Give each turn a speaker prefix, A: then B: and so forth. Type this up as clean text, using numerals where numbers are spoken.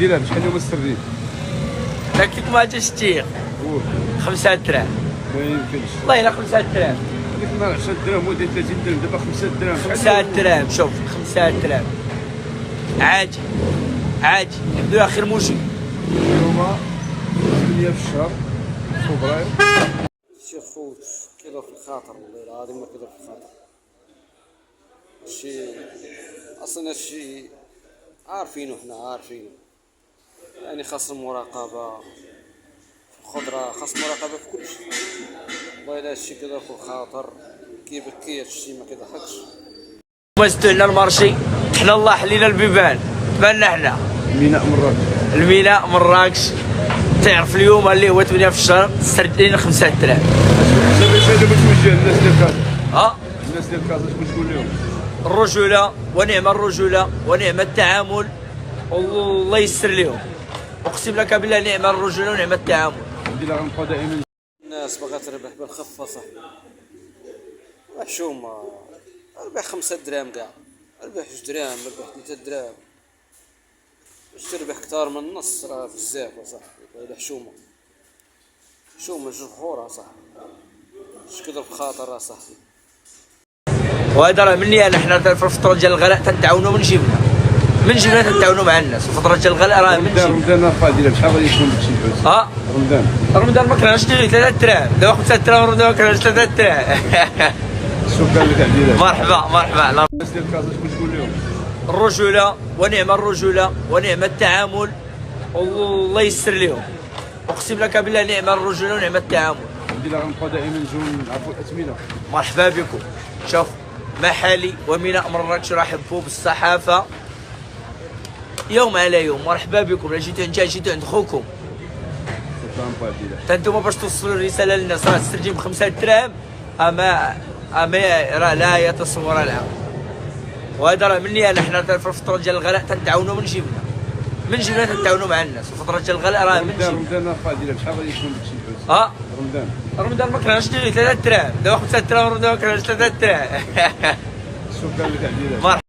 A: تعديلات شحال هما السردين؟
B: لكن ما جاش تيغ 5 دراهم.
A: ما يمكنش
B: والله الا 5 دراهم.
A: ديك النهار 10 دراهم ودي 30 درهم دابا 5 دراهم.
B: 5 دراهم شوف 5 دراهم عادي عادي يبدو اخر موسم.
A: اليوم 8 في الشهر فبراير.
C: شي خوت كيدور في الخاطر والله العظيم ما كيدور في الخاطر. شي اصلا هادشي عارفينو حنا عارفينو، يعني خاص المراقبة في الخضرة، خاص المراقبة في كل شيء. والله الا هادشي كيدور في الخاطر كيبكي، هادشي ما كيضحكش.
B: ما زدتو لنا المارشي، حنا الله حلينا البيبان تبان حنا.
A: ميناء مراكش.
B: الميناء مراكش تعرف اليوم اللي هو 8 في الشهر السردين 5 دراهم.
A: رسالة متوجهة للناس ديال كازا. الناس ديال كازا شكون تقول لهم؟
B: الرجولة ونعم الرجولة ونعم التعامل، والله يسر لهم. اقسم لك بالله نعم الرجولة ونعم التعامل.
A: عندي لا غنبقى دائما.
C: الناس باغا تربح بالخفة صاحبي، حشومة ربح 5 دراهم كاع، ربح 2 دراهم، ربح 3 دراهم، باش تربح كتار من النص راه بزاف اصاحبي. والله حشومة حشومة جمهور اصاحبي، اش كيضرب في خاطر اصاحبي.
B: وهذا راه مني انا، حنا في الفترة ديال الغلاء تنتعاونوا من جيبنا، من جيبنا تنتعاونوا مع الناس. الفترة ديال الغلاء راه من جيبنا.
A: رمضان راه ديالها شحال غادي يكون داكشي الفلوس؟
B: رمضان ما كرهناش ندير 3 دراهم، دابا 5 دراهم رمضان ما كرهناش 3 دراهم.
A: شكرا لك تعديلات.
B: مرحبا مرحبا.
A: الناس ديال كازا شكون تقول لهم؟
B: الرجولة ونعم الرجولة ونعم التعامل، والله يسر لهم. اقسم لك بالله نعم الرجولة ونعم التعامل.
A: عندي لا غنبقى دائما نجيو نعرفوا الاثمنه.
B: مرحبا بكم. شوف محالي وميناء مراكش رحبوا بالصحافة يوم على يوم. مرحبا بكم. جيتوا عند خوكم.
A: شكرا تعديلات.
B: انتم باش توصلوا الرسالة للناس راه السردين ب5 دراهم، اما راه لا يتصور العقل. وهذا راه مني انا، حنا في الفترة ديال الغلاء تنتعاونوا من جيبنا، من جيبنا تنتعاونوا مع الناس. الفترة ديال الغلاء راه من جيبنا.
A: رمضان راه ديالها شحال غادي يكون داكشي الفلوس؟
B: رمضان ما كرهناش ندير 3 دراهم، دابا 5 دراهم رمضان ما كرهناش 3 دراهم.
A: شكرا لك تعديلات.